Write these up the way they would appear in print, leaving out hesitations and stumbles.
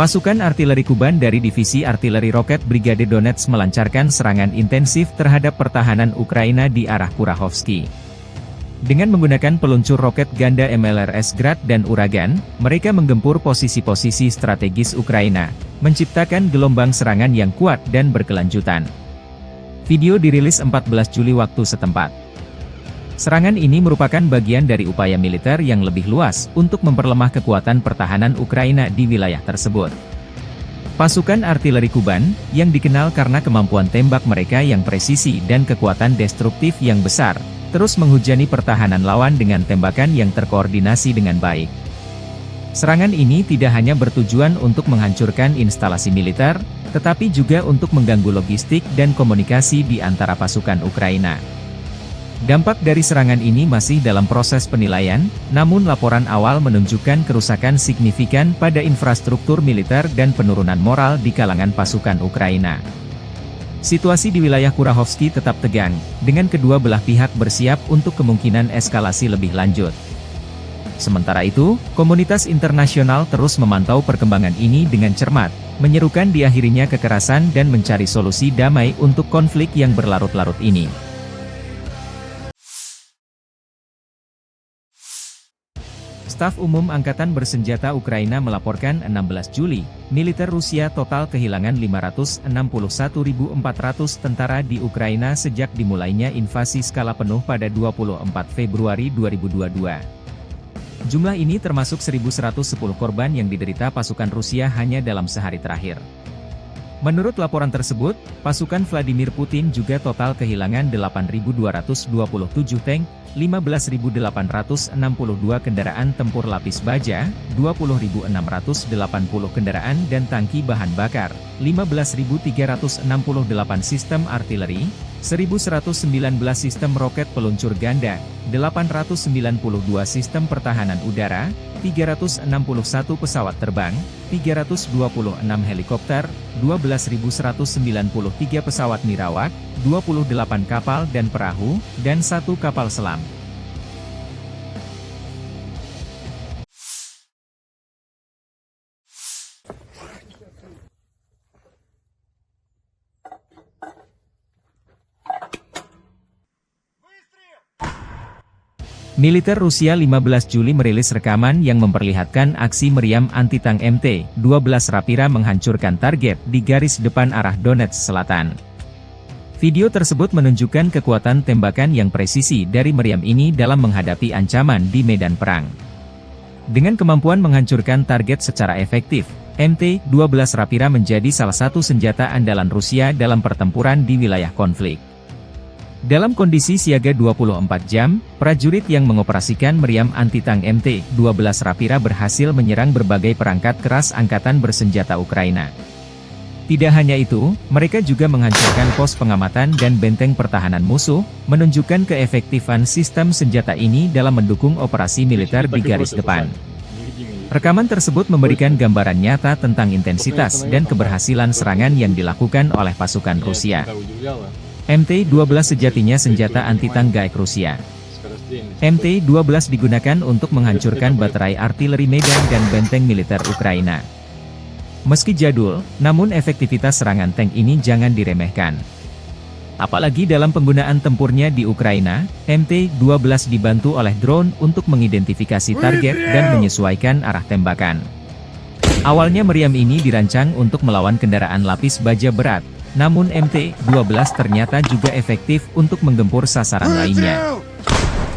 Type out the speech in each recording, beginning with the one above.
Pasukan artileri Kuban dari Divisi Artileri Roket Brigade Donetsk melancarkan serangan intensif terhadap pertahanan Ukraina di arah Kurachowski. Dengan menggunakan peluncur roket ganda MLRS Grad dan Uragan, mereka menggempur posisi-posisi strategis Ukraina, menciptakan gelombang serangan yang kuat dan berkelanjutan. Video dirilis 14 Juli waktu setempat. Serangan ini merupakan bagian dari upaya militer yang lebih luas untuk memperlemah kekuatan pertahanan Ukraina di wilayah tersebut. Pasukan artileri Kuban, yang dikenal karena kemampuan tembak mereka yang presisi dan kekuatan destruktif yang besar, terus menghujani pertahanan lawan dengan tembakan yang terkoordinasi dengan baik. Serangan ini tidak hanya bertujuan untuk menghancurkan instalasi militer, tetapi juga untuk mengganggu logistik dan komunikasi di antara pasukan Ukraina. Dampak dari serangan ini masih dalam proses penilaian, namun laporan awal menunjukkan kerusakan signifikan pada infrastruktur militer dan penurunan moral di kalangan pasukan Ukraina. Situasi di wilayah Kurachowski tetap tegang, dengan kedua belah pihak bersiap untuk kemungkinan eskalasi lebih lanjut. Sementara itu, komunitas internasional terus memantau perkembangan ini dengan cermat, menyerukan diakhirinya kekerasan dan mencari solusi damai untuk konflik yang berlarut-larut ini. Staf Umum Angkatan Bersenjata Ukraina melaporkan 16 Juli, militer Rusia total kehilangan 561.400 tentara di Ukraina sejak dimulainya invasi skala penuh pada 24 Februari 2022. Jumlah ini termasuk 1.110 korban yang diderita pasukan Rusia hanya dalam sehari terakhir. Menurut laporan tersebut, pasukan Vladimir Putin juga total kehilangan 8.227 tank, 15.862 kendaraan tempur lapis baja, 20.680 kendaraan dan tangki bahan bakar, 15.368 sistem artileri, 1.119 sistem roket peluncur ganda, 892 sistem pertahanan udara, 361 pesawat terbang, 326 helikopter, 12.193 pesawat nirawak, 28 kapal dan perahu, dan 1 kapal selam. Militer Rusia 15 Juli merilis rekaman yang memperlihatkan aksi meriam anti-tank MT-12 Rapira menghancurkan target di garis depan arah Donetsk Selatan. Video tersebut menunjukkan kekuatan tembakan yang presisi dari meriam ini dalam menghadapi ancaman di medan perang. Dengan kemampuan menghancurkan target secara efektif, MT-12 Rapira menjadi salah satu senjata andalan Rusia dalam pertempuran di wilayah konflik. Dalam kondisi siaga 24 jam, prajurit yang mengoperasikan meriam anti-tank MT-12 Rapira berhasil menyerang berbagai perangkat keras angkatan bersenjata Ukraina. Tidak hanya itu, mereka juga menghancurkan pos pengamatan dan benteng pertahanan musuh, menunjukkan keefektifan sistem senjata ini dalam mendukung operasi militer di garis depan. Rekaman tersebut memberikan gambaran nyata tentang intensitas dan keberhasilan serangan yang dilakukan oleh pasukan Rusia. MT-12 sejatinya senjata anti-tank GAEK Rusia. MT-12 digunakan untuk menghancurkan baterai artileri medan dan benteng militer Ukraina. Meski jadul, namun efektivitas serangan tank ini jangan diremehkan. Apalagi dalam penggunaan tempurnya di Ukraina, MT-12 dibantu oleh drone untuk mengidentifikasi target dan menyesuaikan arah tembakan. Awalnya meriam ini dirancang untuk melawan kendaraan lapis baja berat, namun MT-12 ternyata juga efektif untuk menggempur sasaran lainnya.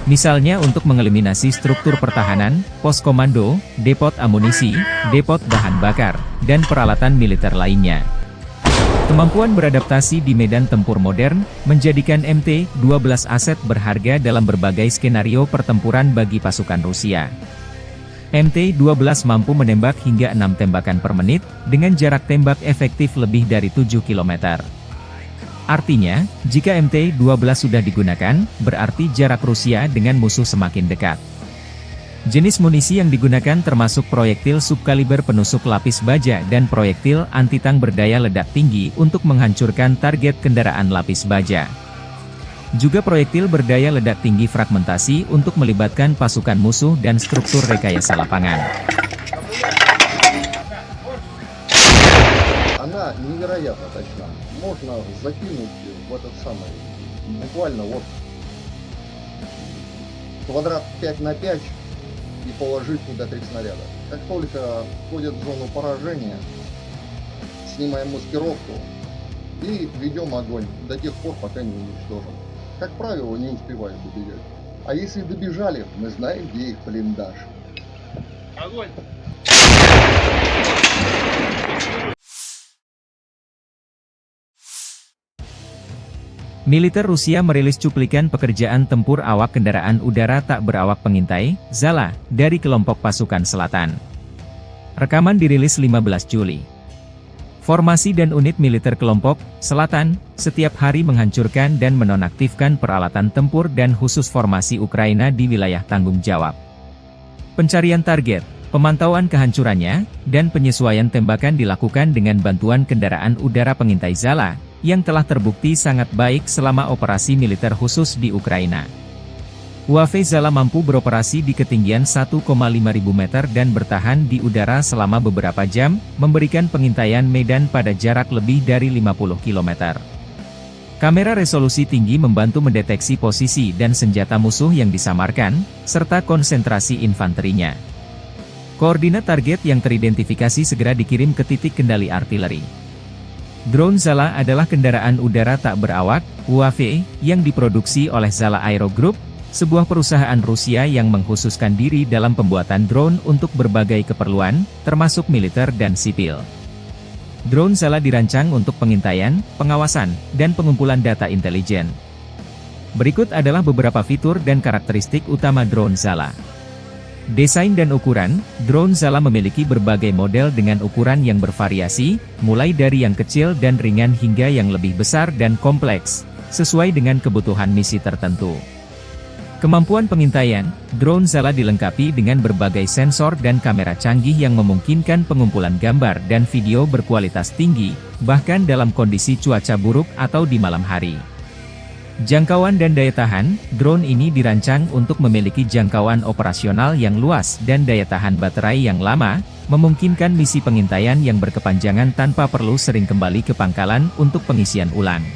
Misalnya untuk mengeliminasi struktur pertahanan, pos komando, depot amunisi, depot bahan bakar, dan peralatan militer lainnya. Kemampuan beradaptasi di medan tempur modern, menjadikan MT-12 aset berharga dalam berbagai skenario pertempuran bagi pasukan Rusia. MT-12 mampu menembak hingga 6 tembakan per menit, dengan jarak tembak efektif lebih dari 7 km. Artinya, jika MT-12 sudah digunakan, berarti jarak Rusia dengan musuh semakin dekat. Jenis munisi yang digunakan termasuk proyektil subkaliber penusuk lapis baja dan proyektil anti-tank berdaya ledak tinggi untuk menghancurkan target kendaraan lapis baja. Juga proyektil berdaya ledak tinggi fragmentasi untuk melibatkan pasukan musuh dan struktur rekayasa lapangan. она невероятно точна. Можно закинуть в этот самый, буквально вот квадрат 5 на 5 и положить туда 3 снаряда. Как только входят в зону поражения, снимаем маскировку и ведем огонь до тех пор, пока не уничтожим. Как правило, не успеваем добегать. А если добежали, мы знаем, где их блиндаж. Огонь! Militer Rusia merilis cuplikan pekerjaan tempur awak kendaraan udara tak berawak pengintai, Zala, dari kelompok pasukan selatan. Rekaman dirilis 15 Juli. Formasi dan unit militer kelompok selatan setiap hari menghancurkan dan menonaktifkan peralatan tempur dan khusus formasi Ukraina di wilayah tanggung jawab. Pencarian target, pemantauan kehancurannya, dan penyesuaian tembakan dilakukan dengan bantuan kendaraan udara pengintai Zala, yang telah terbukti sangat baik selama operasi militer khusus di Ukraina. UAV Zala mampu beroperasi di ketinggian 1,5 ribu meter dan bertahan di udara selama beberapa jam, memberikan pengintaian medan pada jarak lebih dari 50 km. Kamera resolusi tinggi membantu mendeteksi posisi dan senjata musuh yang disamarkan, serta konsentrasi infanterinya. Koordinat target yang teridentifikasi segera dikirim ke titik kendali artileri. Drone Zala adalah kendaraan udara tak berawak, UAV, yang diproduksi oleh Zala Aero Group, sebuah perusahaan Rusia yang mengkhususkan diri dalam pembuatan drone untuk berbagai keperluan, termasuk militer dan sipil. Drone Zala dirancang untuk pengintaian, pengawasan, dan pengumpulan data intelijen. Berikut adalah beberapa fitur dan karakteristik utama drone Zala. Desain dan ukuran, drone Zala memiliki berbagai model dengan ukuran yang bervariasi, mulai dari yang kecil dan ringan hingga yang lebih besar dan kompleks, sesuai dengan kebutuhan misi tertentu. Kemampuan pengintaian, drone Zala dilengkapi dengan berbagai sensor dan kamera canggih yang memungkinkan pengumpulan gambar dan video berkualitas tinggi, bahkan dalam kondisi cuaca buruk atau di malam hari. Jangkauan dan daya tahan, drone ini dirancang untuk memiliki jangkauan operasional yang luas dan daya tahan baterai yang lama, memungkinkan misi pengintaian yang berkepanjangan tanpa perlu sering kembali ke pangkalan untuk pengisian ulang.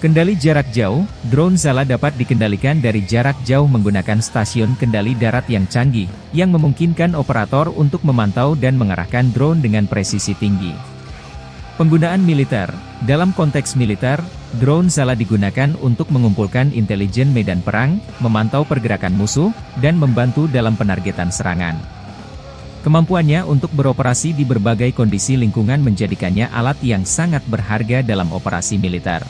Kendali jarak jauh, drone Zala dapat dikendalikan dari jarak jauh menggunakan stasiun kendali darat yang canggih, yang memungkinkan operator untuk memantau dan mengarahkan drone dengan presisi tinggi. Penggunaan militer, dalam konteks militer, drone Zala digunakan untuk mengumpulkan intelijen medan perang, memantau pergerakan musuh, dan membantu dalam penargetan serangan. Kemampuannya untuk beroperasi di berbagai kondisi lingkungan menjadikannya alat yang sangat berharga dalam operasi militer.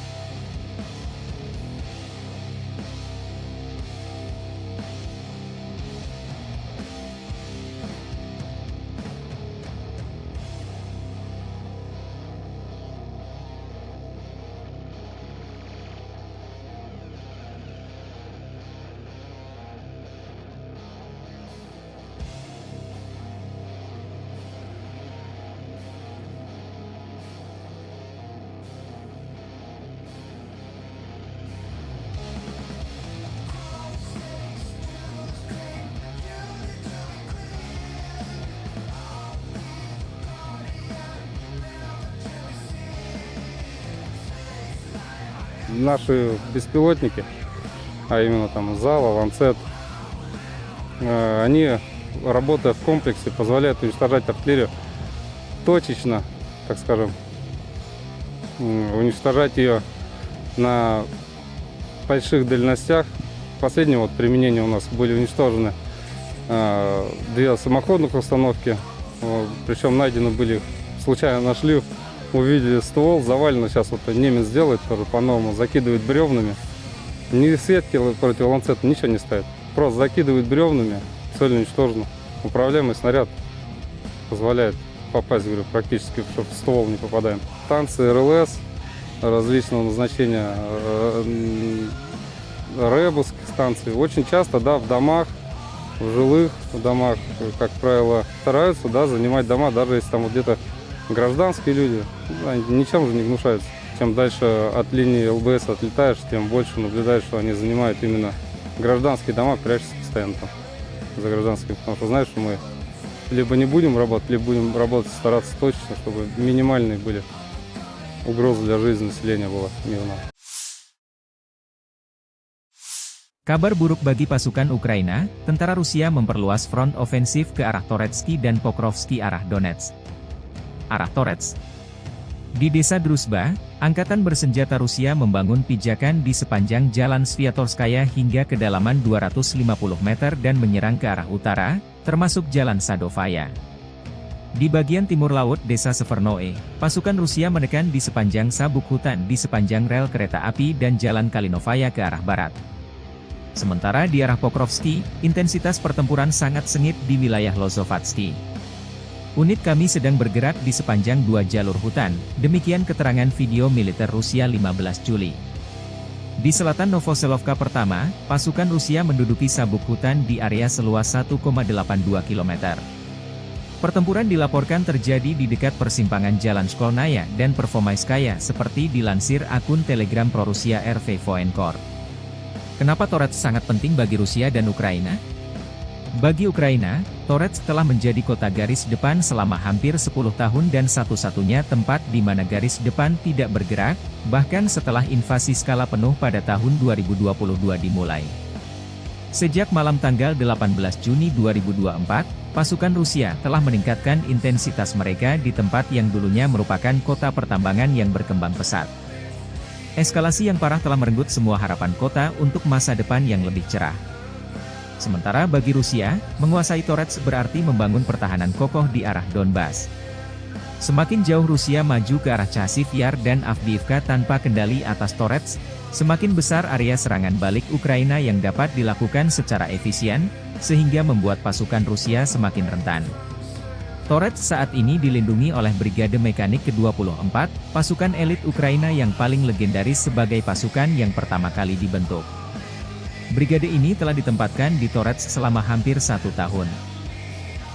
Наши беспилотники, а именно там Зала, Ланцет, они, работая в комплексе, позволяют уничтожать артиллерию точечно, так скажем, уничтожать ее на больших дальностях. Последнее вот применение у нас были уничтожены 2 самоходных установки, причем найдены были, случайно нашли, увидели ствол, завалено, сейчас вот немец делает тоже по-новому, закидывает бревнами. Ни сетки против ланцета, ничего не ставит. Просто закидывает бревнами, цель уничтожена. Управляемый снаряд позволяет попасть, говорю, практически, чтобы в ствол не попадаем. Станции РЛС различного назначения, рэбовские станции. Очень часто, да, в домах, в жилых домах, как правило, стараются, да, занимать дома, даже если там вот где-то гражданские люди, они ничем же не гнушаются. Чем дальше от линии ЛБС отлетаешь, тем больше наблюдаешь, что они занимают именно гражданские дома, прячутся постоянно там за гражданскими. Потому что знаешь, что мы либо не будем работать, либо будем работать, стараться точно, чтобы минимальные были угроза для жизни населения была мирного. Kabar buruk bagi pasukan Ukraina, tentara Rusia memperluas front ofensif ke arah Toretsky dan Pokrovsky arah Donetsk. Arah Torets. Di desa Druzhba, angkatan bersenjata Rusia membangun pijakan di sepanjang jalan Sviatorskaya hingga kedalaman 250 meter dan menyerang ke arah utara, termasuk jalan Sadovaya. Di bagian timur laut desa Severnoe, pasukan Rusia menekan di sepanjang sabuk hutan di sepanjang rel kereta api dan jalan Kalinovaya ke arah barat. Sementara di arah Pokrovsky, intensitas pertempuran sangat sengit di wilayah Lozovatsky. Unit kami sedang bergerak di sepanjang 2 jalur hutan, demikian keterangan video militer Rusia 15 Juli. Di selatan Novoselovka pertama, pasukan Rusia menduduki sabuk hutan di area seluas 1,82 km. Pertempuran dilaporkan terjadi di dekat persimpangan Jalan Shkolnaya dan Pervomaiskaya seperti dilansir akun Telegram pro-Rusia RV Voenkor. Kenapa Torets sangat penting bagi Rusia dan Ukraina? Bagi Ukraina, Torets telah menjadi kota garis depan selama hampir 10 tahun dan satu-satunya tempat di mana garis depan tidak bergerak, bahkan setelah invasi skala penuh pada tahun 2022 dimulai. Sejak malam tanggal 18 Juni 2024, pasukan Rusia telah meningkatkan intensitas mereka di tempat yang dulunya merupakan kota pertambangan yang berkembang pesat. Eskalasi yang parah telah merenggut semua harapan kota untuk masa depan yang lebih cerah. Sementara bagi Rusia, menguasai Torets berarti membangun pertahanan kokoh di arah Donbas. Semakin jauh Rusia maju ke arah Chasiv Yar dan Avdiivka tanpa kendali atas Torets, semakin besar area serangan balik Ukraina yang dapat dilakukan secara efisien, sehingga membuat pasukan Rusia semakin rentan. Torets saat ini dilindungi oleh Brigade Mekanik ke-24, pasukan elit Ukraina yang paling legendaris sebagai pasukan yang pertama kali dibentuk. Brigade ini telah ditempatkan di Torets selama hampir 1 tahun.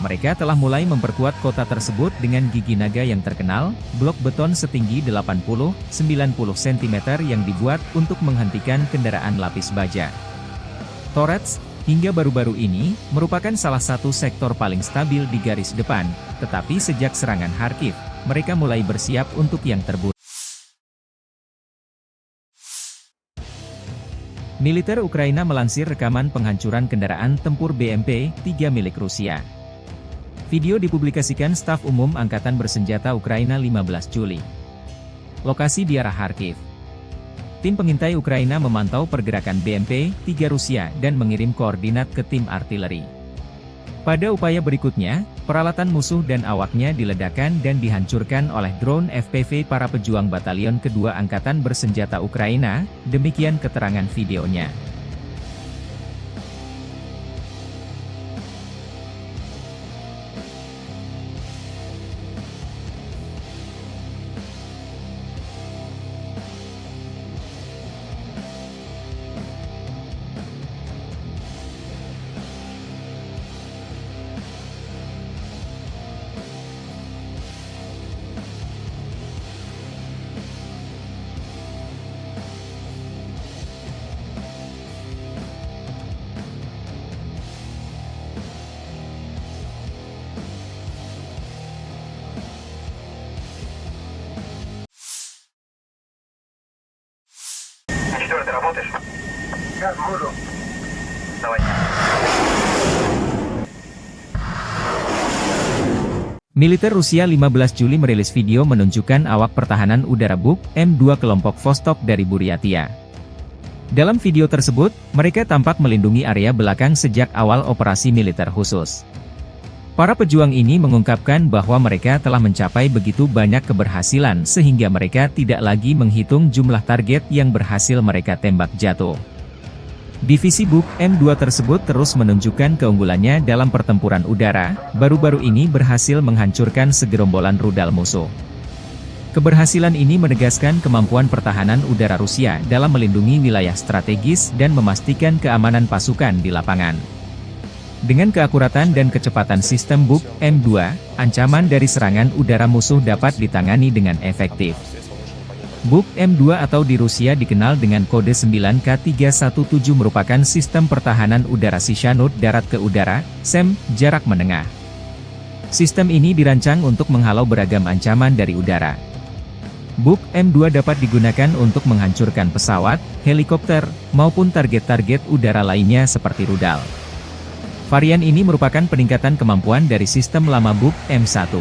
Mereka telah mulai memperkuat kota tersebut dengan gigi naga yang terkenal, blok beton setinggi 80-90 cm yang dibuat untuk menghentikan kendaraan lapis baja. Torets, hingga baru-baru ini, merupakan salah satu sektor paling stabil di garis depan, tetapi sejak serangan Kharkiv, mereka mulai bersiap untuk yang terburuk. Militer Ukraina melansir rekaman penghancuran kendaraan tempur BMP-3 milik Rusia. Video dipublikasikan Staf Umum Angkatan Bersenjata Ukraina 15 Juli. Lokasi di arah Kharkiv. Tim pengintai Ukraina memantau pergerakan BMP-3 Rusia dan mengirim koordinat ke tim artileri. Pada upaya berikutnya, peralatan musuh dan awaknya diledakkan dan dihancurkan oleh drone FPV para pejuang Batalion Kedua Angkatan Bersenjata Ukraina, demikian keterangan videonya. Ты работаешь? Сейчас буду. Давай. Militer Rusia 15 Juli merilis video menunjukkan awak pertahanan udara Buk M2 kelompok Vostok dari Buryatia. Dalam video tersebut, mereka tampak melindungi area belakang sejak awal operasi militer khusus. Para pejuang ini mengungkapkan bahwa mereka telah mencapai begitu banyak keberhasilan sehingga mereka tidak lagi menghitung jumlah target yang berhasil mereka tembak jatuh. Divisi Buk M2 tersebut terus menunjukkan keunggulannya dalam pertempuran udara, baru-baru ini berhasil menghancurkan segerombolan rudal musuh. Keberhasilan ini menegaskan kemampuan pertahanan udara Rusia dalam melindungi wilayah strategis dan memastikan keamanan pasukan di lapangan. Dengan keakuratan dan kecepatan sistem Buk M2, ancaman dari serangan udara musuh dapat ditangani dengan efektif. Buk M2 atau di Rusia dikenal dengan kode 9K317 merupakan sistem pertahanan udara Sishanut darat ke udara, SEM, jarak menengah. Sistem ini dirancang untuk menghalau beragam ancaman dari udara. Buk M2 dapat digunakan untuk menghancurkan pesawat, helikopter, maupun target-target udara lainnya seperti rudal. Varian ini merupakan peningkatan kemampuan dari sistem lama Buk M1.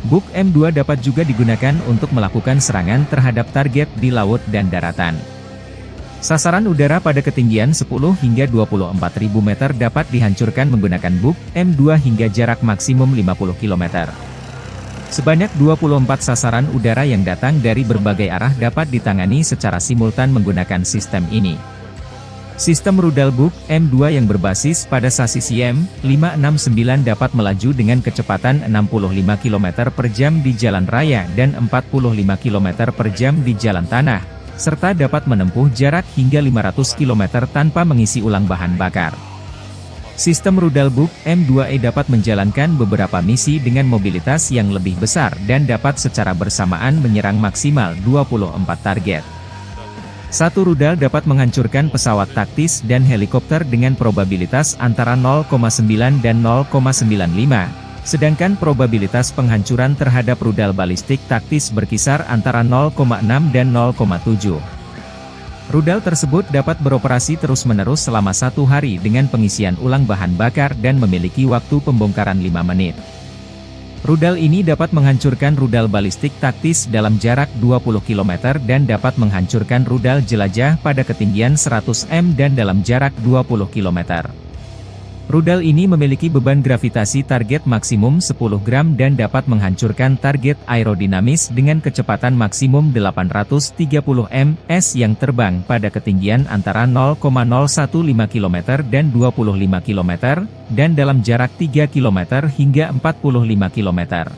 Buk M2 dapat juga digunakan untuk melakukan serangan terhadap target di laut dan daratan. Sasaran udara pada ketinggian 10 hingga 24.000 meter dapat dihancurkan menggunakan Buk M2 hingga jarak maksimum 50 km. Sebanyak 24 sasaran udara yang datang dari berbagai arah dapat ditangani secara simultan menggunakan sistem ini. Sistem rudal Buk M2 yang berbasis pada sasis YM-569 dapat melaju dengan kecepatan 65 km per jam di jalan raya dan 45 km per jam di jalan tanah, serta dapat menempuh jarak hingga 500 km tanpa mengisi ulang bahan bakar. Sistem rudal Buk M2E dapat menjalankan beberapa misi dengan mobilitas yang lebih besar dan dapat secara bersamaan menyerang maksimal 24 target. Satu rudal dapat menghancurkan pesawat taktis dan helikopter dengan probabilitas antara 0,9 dan 0,95, sedangkan probabilitas penghancuran terhadap rudal balistik taktis berkisar antara 0,6 dan 0,7. Rudal tersebut dapat beroperasi terus-menerus selama 1 hari dengan pengisian ulang bahan bakar dan memiliki waktu pembongkaran 5 menit. Rudal ini dapat menghancurkan rudal balistik taktis dalam jarak 20 km dan dapat menghancurkan rudal jelajah pada ketinggian 100 m dan dalam jarak 20 km. Rudal ini memiliki beban gravitasi target maksimum 10 gram dan dapat menghancurkan target aerodinamis dengan kecepatan maksimum 830 ms yang terbang pada ketinggian antara 0,015 km dan 25 km, dan dalam jarak 3 km hingga 45 km.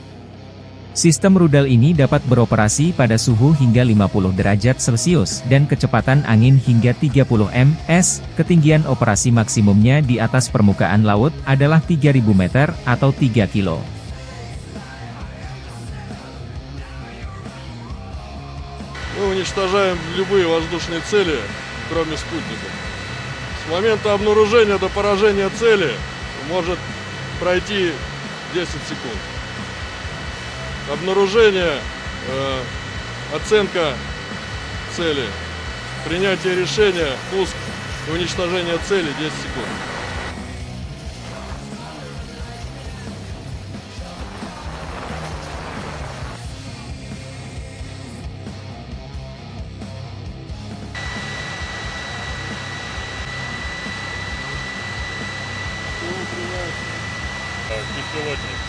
Sistem rudal ini dapat beroperasi pada suhu hingga 50 derajat Celcius dan kecepatan angin hingga 30 ms, ketinggian operasi maksimumnya di atas permukaan laut adalah 3.000 meter atau 3 kilo. Мы уничтожаем любые воздушные цели, кроме спутников. С момента обнаружения до поражения цели может пройти 10 секунд. Обнаружение, оценка цели, принятие решения, пуск и уничтожение цели 10 секунд. Беспилотник.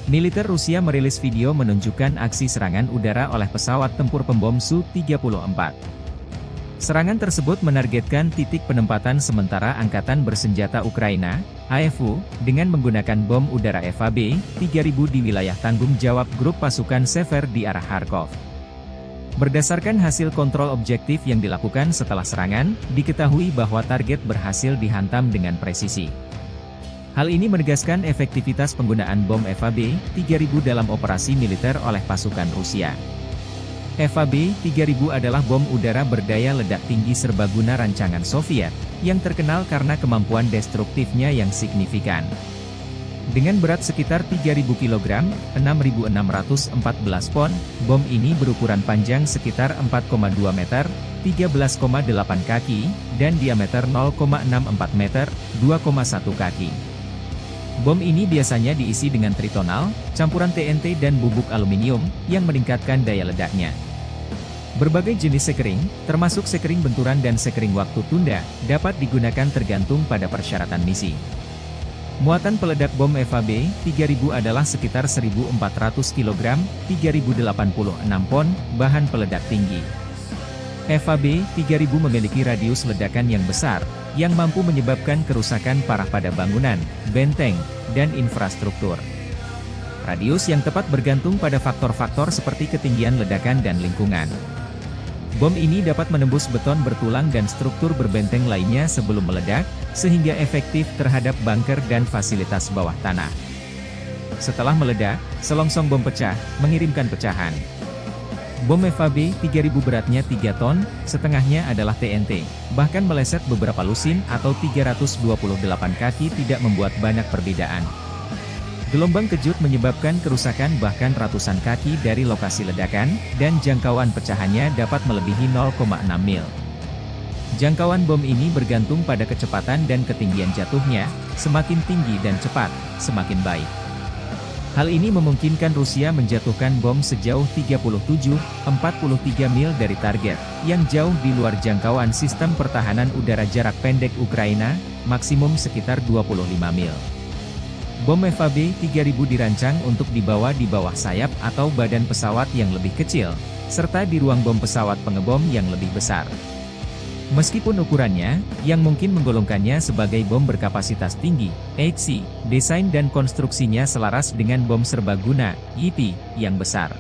Militer Rusia merilis video menunjukkan aksi serangan udara oleh pesawat tempur pembom Su-34. Serangan tersebut menargetkan titik penempatan sementara Angkatan Bersenjata Ukraina, AFU, dengan menggunakan bom udara FAB-3000 di wilayah tanggung jawab grup pasukan Sever di arah Kharkov. Berdasarkan hasil kontrol objektif yang dilakukan setelah serangan, diketahui bahwa target berhasil dihantam dengan presisi. Hal ini menegaskan efektivitas penggunaan bom FAB-3000 dalam operasi militer oleh pasukan Rusia. FAB-3000 adalah bom udara berdaya ledak tinggi serbaguna rancangan Soviet, yang terkenal karena kemampuan destruktifnya yang signifikan. Dengan berat sekitar 3.000 kg, 6.614 pon, bom ini berukuran panjang sekitar 4,2 meter, 13,8 kaki, dan diameter 0,64 meter, 2,1 kaki. Bom ini biasanya diisi dengan tritonal, campuran TNT dan bubuk aluminium, yang meningkatkan daya ledaknya. Berbagai jenis sekering, termasuk sekering benturan dan sekering waktu tunda, dapat digunakan tergantung pada persyaratan misi. Muatan peledak bom FAB-3000 adalah sekitar 1.400 kg, 3.086 pon, bahan peledak tinggi. FAB-3000 memiliki radius ledakan yang besar, yang mampu menyebabkan kerusakan parah pada bangunan, benteng, dan infrastruktur. Radius yang tepat bergantung pada faktor-faktor seperti ketinggian ledakan dan lingkungan. Bom ini dapat menembus beton bertulang dan struktur berbenteng lainnya sebelum meledak, sehingga efektif terhadap bunker dan fasilitas bawah tanah. Setelah meledak, selongsong bom pecah, mengirimkan pecahan. Bom FAB 3000 beratnya 3 ton, setengahnya adalah TNT. Bahkan meleset beberapa lusin atau 328 kaki tidak membuat banyak perbedaan. Gelombang kejut menyebabkan kerusakan bahkan ratusan kaki dari lokasi ledakan, dan jangkauan pecahannya dapat melebihi 0,6 mil. Jangkauan bom ini bergantung pada kecepatan dan ketinggian jatuhnya, semakin tinggi dan cepat, semakin baik. Hal ini memungkinkan Rusia menjatuhkan bom sejauh 37,43 mil dari target, yang jauh di luar jangkauan sistem pertahanan udara jarak pendek Ukraina, maksimum sekitar 25 mil. Bom FAB 3000 dirancang untuk dibawa di bawah sayap atau badan pesawat yang lebih kecil, serta di ruang bom pesawat pengebom yang lebih besar. Meskipun ukurannya, yang mungkin menggolongkannya sebagai bom berkapasitas tinggi, HC, desain dan konstruksinya selaras dengan bom serbaguna, EP, yang besar.